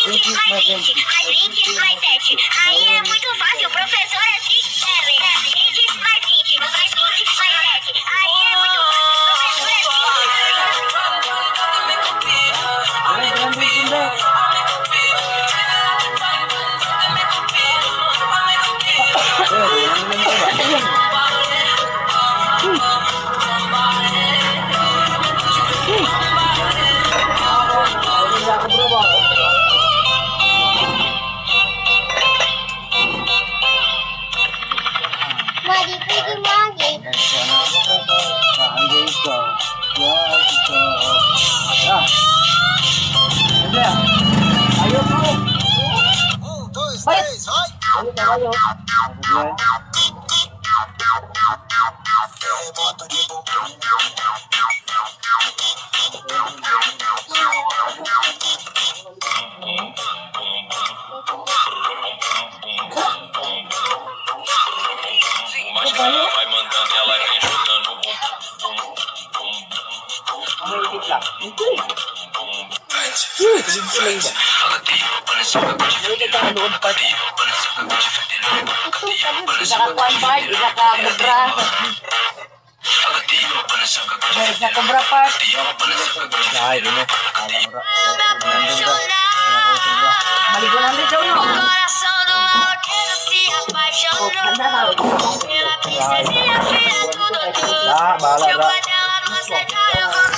20 mais 20, mais 20 mais 7. Aí é muito fácil, professor, assim escreve. 20 mais 20, mais 20 mais 7. Aí é muito fácil, professor, vai mandando, ela vem jogando coração do maluqueiro se apaixonou pela princesinha, filha do doutor. Bahala Se o pai dela não aceitar, eu vou